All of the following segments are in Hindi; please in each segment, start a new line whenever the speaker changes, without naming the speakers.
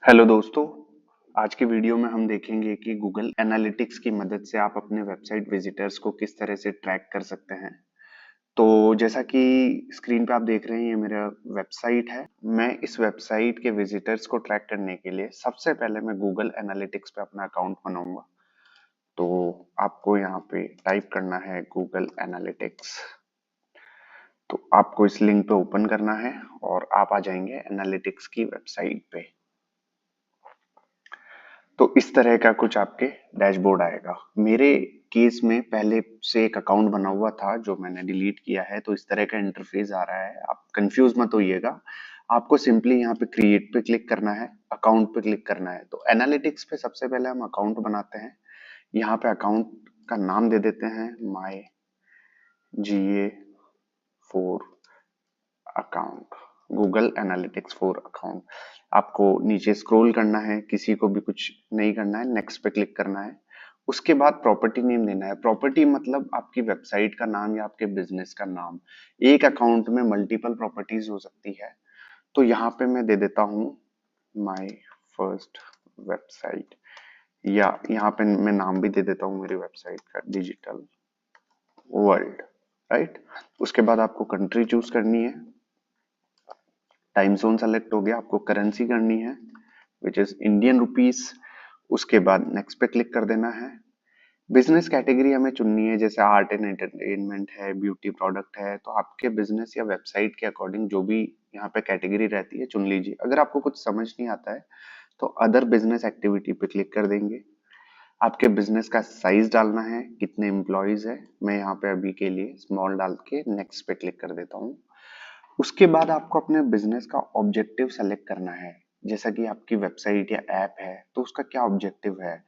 हेलो दोस्तों। आज की वीडियो में हम देखेंगे कि गूगल एनालिटिक्स की मदद से आप अपने वेबसाइट विजिटर्स को किस तरह से ट्रैक कर सकते हैं। तो जैसा कि स्क्रीन पे आप देख रहे हैं, ये मेरा वेबसाइट है। मैं इस वेबसाइट के विजिटर्स को ट्रैक करने के लिए सबसे पहले मैं गूगल एनालिटिक्स पे अपना अकाउंट बनाऊंगा। तो आपको यहाँ पे टाइप करना है गूगल एनालिटिक्स। तो आपको इस लिंक पे ओपन करना है और आप आ जाएंगे एनालिटिक्स की वेबसाइट पे। तो इस तरह का कुछ आपके डैशबोर्ड आएगा। मेरे केस में पहले से एक अकाउंट बना हुआ था जो मैंने डिलीट किया है, तो इस तरह का इंटरफेस आ रहा है। आप कंफ्यूज मत होइएगा। आपको सिंपली यहाँ पे क्रिएट पे क्लिक करना है, अकाउंट पे क्लिक करना है। तो एनालिटिक्स पे सबसे पहले हम अकाउंट बनाते हैं। यहाँ पे अकाउंट का नाम दे देते हैं माई GA4 account, Google analytics 4 account. आपको नीचे स्क्रॉल करना है, किसी को भी कुछ नहीं करना है, नेक्स्ट पे क्लिक करना है। उसके बाद प्रॉपर्टी नेम देना है। प्रॉपर्टी मतलब आपकी वेबसाइट का नाम या आपके बिजनेस का नाम। एक अकाउंट में मल्टीपल प्रॉपर्टीज हो सकती है। तो यहाँ पे मैं दे देता हूँ माई फर्स्ट वेबसाइट, या यहाँ पे मैं नाम भी दे देता हूँ मेरी वेबसाइट का, डिजिटल वर्ल्ड। राइट। उसके बाद आपको कंट्री चूज करनी है, टाइम जोन सेलेक्ट हो गया, आपको करेंसी करनी है विच इज इंडियन रुपीस। उसके बाद नेक्स्ट पे क्लिक कर देना है। बिजनेस कैटेगरी हमें चुननी है, जैसे आर्ट एंड एंटरटेनमेंट है, ब्यूटी प्रोडक्ट है। तो आपके बिजनेस या वेबसाइट के अकॉर्डिंग जो भी यहाँ पे कैटेगरी रहती है चुन लीजिए। अगर आपको कुछ समझ नहीं आता है तो अदर बिजनेस एक्टिविटी पे क्लिक कर देंगे। आपके बिजनेस का साइज डालना है, कितने एम्प्लॉयज है। मैं यहाँ पे अभी के लिए स्मॉल डाल के नेक्स्ट पे क्लिक कर देता हूँ। उसके बाद आपको अपने बिजनेस का ऑब्जेक्टिव सेलेक्ट करना है। जैसा कि आपकी वेबसाइट या ऐप है तो उसका क्या ऑब्जेक्टिव है,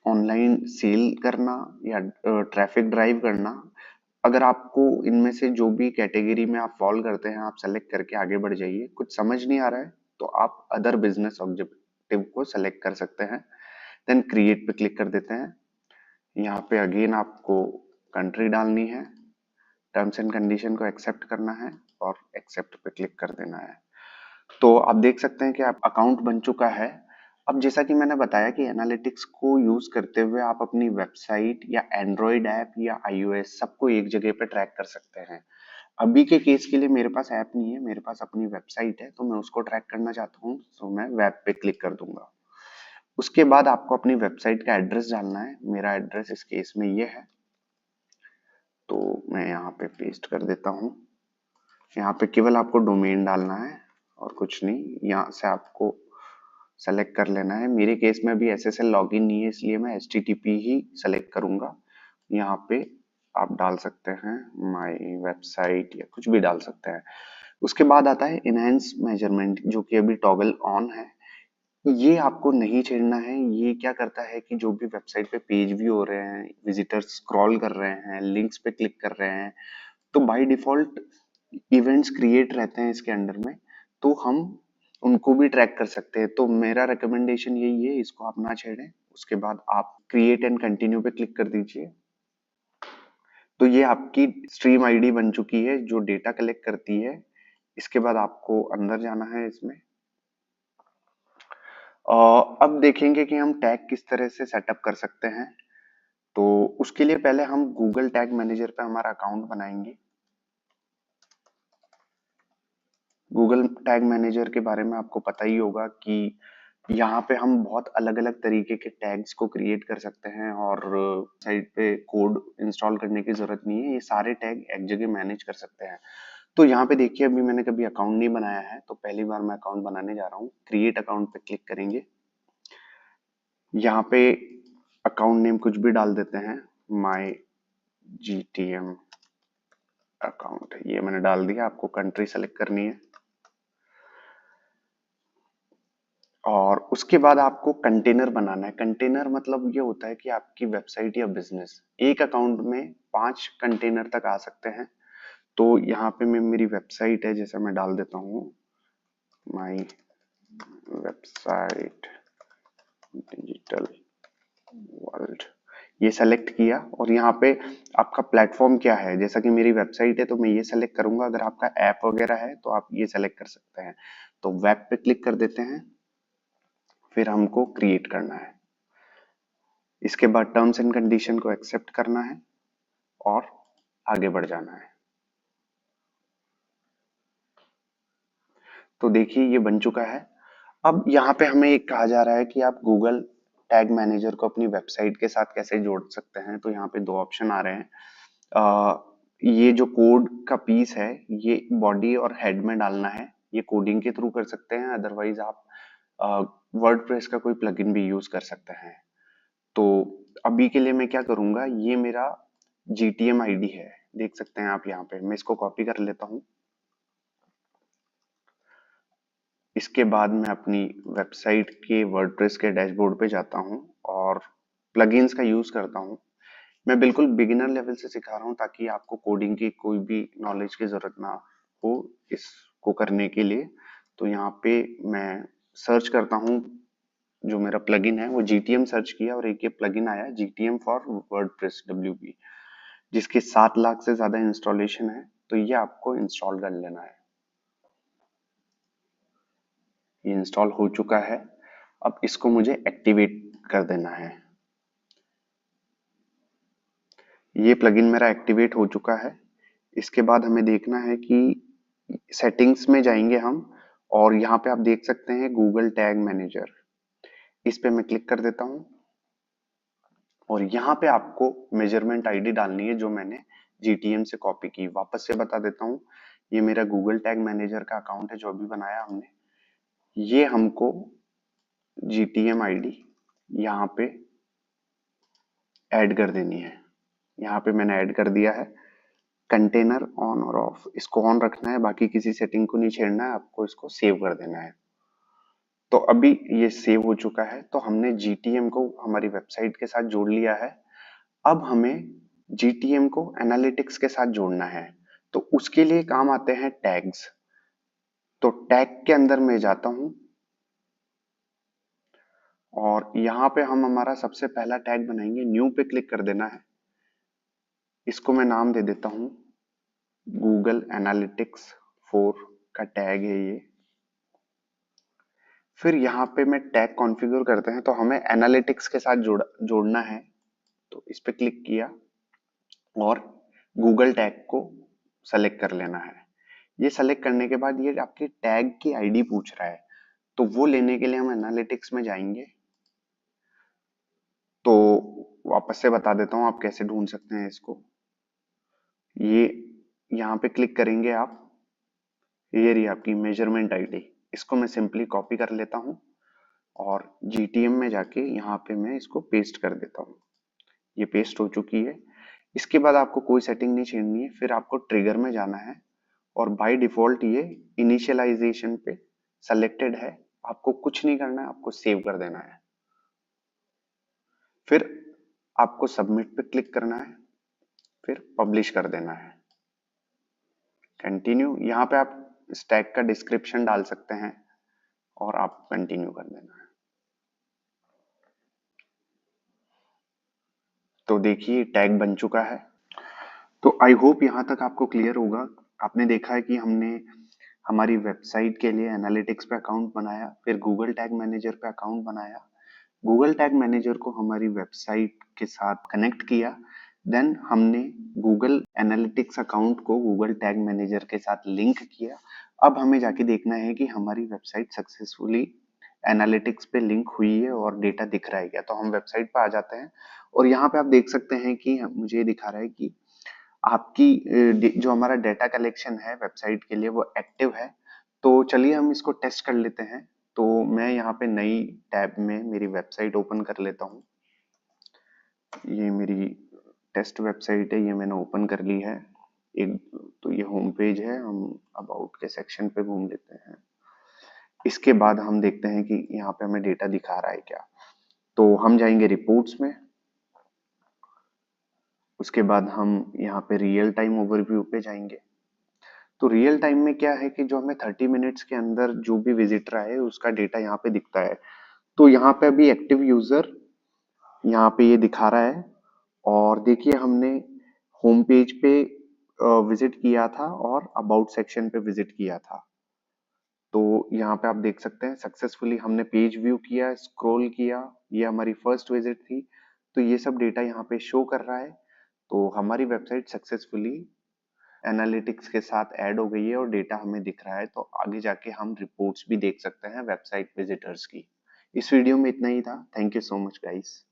ऑनलाइन सेल करना या ट्रैफिक ड्राइव करना। अगर आपको इनमें से जो भी कैटेगरी में आप फॉलो करते हैं, आप सेलेक्ट करके आगे बढ़ जाइए। कुछ समझ नहीं आ रहा है तो आप अदर बिजनेस ऑब्जेक्टिव को सेलेक्ट कर सकते हैं। देन क्रिएट पे क्लिक कर देते हैं। यहाँ पे अगेन आपको कंट्री डालनी है, टर्म्स एंड कंडीशन को एक्सेप्ट करना है और एक्सेप्ट पे क्लिक कर देना है। तो आप देख सकते हैं कि आप अकाउंट बन चुका है। अब जैसा कि मैंने बताया कि एनालिटिक्स को यूज करते हुए आप अपनी वेबसाइट या एंड्रॉइड ऐप या iOS सबको एक जगह पे ट्रैक कर सकते हैं। अभी के केस के लिए मेरे पास ऐप नहीं है, मेरे पास अपनी वेबसाइट है, तो मैं उसको ट्रैक करना चाहता हूँ, तो मैं वेब पे क्लिक कर दूंगा। उसके बाद आपको अपनी वेबसाइट का एड्रेस डालना है। मेरा एड्रेस इस केस में ये है, तो मैं यहाँ पे पेस्ट कर देता हूँ। यहाँ पे केवल आपको डोमेन डालना है और कुछ नहीं। यहाँ से आपको सेलेक्ट कर लेना है। मेरे केस में अभी SSL लॉगिन नहीं है, इसलिए मैं HTTP ही सेलेक्ट करूंगा। यहाँ पे आप डाल सकते हैं माई वेबसाइट या कुछ भी डाल सकते हैं। उसके बाद आता है इनहेंस मेजरमेंट, जो कि अभी टॉगल ऑन है। ये आपको नहीं छेड़ना है। ये क्या करता है कि जो भी वेबसाइट पे पेज व्यू हो रहे हैं, विजिटर्स स्क्रॉल कर रहे हैं, लिंक्स पे क्लिक कर रहे हैं, तो बाय डिफॉल्ट इवेंट्स क्रिएट रहते हैं इसके अंडर में, तो हम उनको भी ट्रैक कर सकते हैं। तो मेरा रिकमेंडेशन यही है, इसको आप ना छेड़ें। उसके बाद आप क्रिएट एंड कंटिन्यू पे क्लिक कर दीजिए। तो ये आपकी स्ट्रीम आईडी बन चुकी है जो डेटा कलेक्ट करती है। इसके बाद आपको अंदर जाना है इसमें। अब देखेंगे कि हम टैग किस तरह से सेटअप कर सकते हैं। तो उसके लिए पहले हम गूगल टैग मैनेजर पे हमारा अकाउंट बनाएंगे। गूगल टैग मैनेजर के बारे में आपको पता ही होगा कि यहाँ पे हम बहुत अलग अलग तरीके के टैग्स को क्रिएट कर सकते हैं और साइट पे कोड इंस्टॉल करने की जरूरत नहीं है। ये सारे टैग एक जगह मैनेज कर सकते हैं। तो यहाँ पे देखिए, अभी मैंने कभी अकाउंट नहीं बनाया है, तो पहली बार मैं अकाउंट बनाने जा रहा हूँ। क्रिएट अकाउंट पे क्लिक करेंगे। यहाँ पे अकाउंट नेम कुछ भी डाल देते हैं, माई GTM अकाउंट, ये मैंने डाल दिया। आपको कंट्री सेलेक्ट करनी है और उसके बाद आपको कंटेनर बनाना है। कंटेनर मतलब ये होता है कि आपकी वेबसाइट या बिजनेस एक अकाउंट में 5 कंटेनर तक आ सकते हैं। तो यहाँ पे मैं मेरी वेबसाइट है, जैसे मैं डाल देता हूँ माई वेबसाइट डिजिटल वर्ल्ड, ये सेलेक्ट किया। और यहाँ पे आपका प्लेटफॉर्म क्या है, जैसा कि मेरी वेबसाइट है तो मैं ये सेलेक्ट करूंगा। अगर आपका ऐप वगैरह है तो आप ये सेलेक्ट कर सकते हैं। तो वेब पे क्लिक कर देते हैं। फिर हमको क्रिएट करना है। इसके बाद टर्म्स एंड कंडीशन को एक्सेप्ट करना है और आगे बढ़ जाना है। तो देखिए ये बन चुका है। अब यहाँ पे हमें एक कहा जा रहा है कि आप गूगल टैग मैनेजर को अपनी वेबसाइट के साथ कैसे जोड़ सकते हैं। तो यहाँ पे दो ऑप्शन आ रहे हैं। ये जो कोड का पीस है ये बॉडी और हेड में डालना है, ये कोडिंग के थ्रू कर सकते हैं, अदरवाइज आप वर्डप्रेस का कोई प्लगइन भी यूज कर सकते हैं। तो अभी के लिए मैं क्या करूंगा, ये मेरा GTM आईडी है, देख सकते हैं आप यहाँ पे। मैं इसको कॉपी कर लेता हूँ। इसके बाद मैं अपनी वेबसाइट के वर्डप्रेस के डैशबोर्ड पे जाता हूँ और प्लगइन्स का यूज करता हूँ। मैं बिल्कुल बिगिनर लेवल से सिखा रहा हूँ ताकि आपको कोडिंग की कोई भी नॉलेज की जरूरत ना हो इसको करने के लिए। तो यहाँ पे मैं सर्च करता हूँ, जो मेरा प्लगइन है वो GTM सर्च किया और एक ये प्लगइन आया GTM फॉर वर्डप्रेस WP, जिसके 7 लाख से ज्यादा इंस्टॉलेशन है। तो ये आपको इंस्टॉल कर लेना है। ये इंस्टॉल हो चुका है। अब इसको मुझे एक्टिवेट कर देना है। ये प्लगइन मेरा एक्टिवेट हो चुका है। इसके बाद हमें देखना है कि सेटिंग्स में जाएंगे हम, और यहाँ पे आप देख सकते हैं गूगल टैग मैनेजर, इस पे मैं क्लिक कर देता हूँ। और यहाँ पे आपको मेजरमेंट आईडी डालनी है जो मैंने GTM से कॉपी की। वापस से बता देता हूँ, ये मेरा गूगल टैग मैनेजर का अकाउंट है जो अभी बनाया हमने। ये हमको GTM आईडी यहाँ पे ऐड कर देनी है। यहाँ पे मैंने ऐड कर दिया है। कंटेनर ऑन और ऑफ, इसको ऑन रखना है, बाकी किसी सेटिंग को नहीं छेड़ना है, आपको इसको सेव कर देना है। तो अभी ये सेव हो चुका है। तो हमने GTM को हमारी वेबसाइट के साथ जोड़ लिया है। अब हमें GTM को एनालिटिक्स के साथ जोड़ना है। तो उसके लिए काम आते हैं टैग्स। तो टैग के अंदर मैं जाता हूं और यहाँ पे हम हमारा सबसे पहला टैग बनाएंगे। न्यू पे क्लिक कर देना है। इसको मैं नाम दे देता हूँ गूगल एनालिटिक्स 4 का टैग है ये। फिर यहाँ पे मैं टैग कॉन्फ़िगर करते हैं, तो हमें एनालिटिक्स के साथ जोड़ना है। तो इस पे क्लिक किया और गूगल टैग को सेलेक्ट कर लेना है। ये सेलेक्ट करने के बाद ये आपके टैग की आईडी पूछ रहा है, तो वो लेने के लिए हम एनालिटिक्स में जाएंगे। तो वापस से बता देता हूँ आप कैसे ढूंढ सकते हैं इसको। ये यहाँ पे क्लिक करेंगे आप, ये रही आपकी मेजरमेंट आईडी। इसको मैं सिंपली कॉपी कर लेता हूँ और GTM में जाके यहाँ पे मैं इसको पेस्ट कर देता हूँ। ये पेस्ट हो चुकी है। इसके बाद आपको कोई सेटिंग नहीं छेड़नी है। फिर आपको ट्रिगर में जाना है और बाय डिफॉल्ट ये इनिशियलाइजेशन पे सेलेक्टेड है। आपको कुछ नहीं करना है, आपको सेव कर देना है। फिर आपको सबमिट पे क्लिक करना है, फिर पब्लिश कर देना है। कंटिन्यू, यहाँ पे आप स्टैक का डिस्क्रिप्शन डाल सकते हैं और आप कंटिन्यू कर देना है। तो देखिए टैग बन चुका है। तो आई होप यहाँ तक आपको क्लियर होगा। आपने देखा है कि हमने हमारी वेबसाइट के लिए एनालिटिक्स पे अकाउंट बनाया, फिर गूगल टैग मैनेजर पे अकाउंट बनाया, गूगल टैग मैनेजर को हमारी वेबसाइट के साथ कनेक्ट किया, देन हमने गूगल एनालिटिक्स अकाउंट को गूगल टैग मैनेजर के साथ लिंक किया। अब हमें जाके देखना है कि हमारी वेबसाइट सक्सेसफुली एनालिटिक्स पे लिंक हुई है और डेटा दिख रहा है क्या। तो हम वेबसाइट पे आ जाते हैं और यहाँ पे आप देख सकते हैं कि मुझे दिखा रहा है कि आपकी जो हमारा डेटा कलेक्शन है वेबसाइट के लिए वो एक्टिव है। तो चलिए हम इसको टेस्ट कर लेते हैं। तो मैं यहाँ पे नई टैब में मेरी वेबसाइट ओपन कर लेता हूँ। ये मेरी टेस्ट वेबसाइट है, ये मैंने ओपन कर ली है। एक तो ये होम पेज है, हम अबाउट के सेक्शन पे घूम लेते हैं। इसके बाद हम देखते हैं कि यहाँ पे हमें डेटा दिखा रहा है क्या। तो हम जाएंगे रिपोर्ट्स में। उसके बाद हम यहाँ पे रियल टाइम ओवरव्यू पे जाएंगे। तो रियल टाइम में क्या है कि जो हमें 30 मिनट्स के अंदर जो भी विजिटर आए उसका डेटा यहाँ पे दिखता है। तो यहाँ पे अभी एक्टिव यूजर यहाँ पे ये दिखा रहा है। और देखिए हमने होम पेज पे विजिट किया था और अबाउट सेक्शन पे विजिट किया था। तो यहाँ पे आप देख सकते हैं सक्सेसफुली हमने पेज व्यू किया, स्क्रॉल किया, ये हमारी फर्स्ट विजिट थी। तो ये सब डेटा यहाँ पे शो कर रहा है। तो हमारी वेबसाइट सक्सेसफुली एनालिटिक्स के साथ ऐड हो गई है और डेटा हमें दिख रहा है। तो आगे जाके हम रिपोर्ट्स भी देख सकते हैं वेबसाइट विजिटर्स की। इस वीडियो में इतना ही था। Thank you so much guys.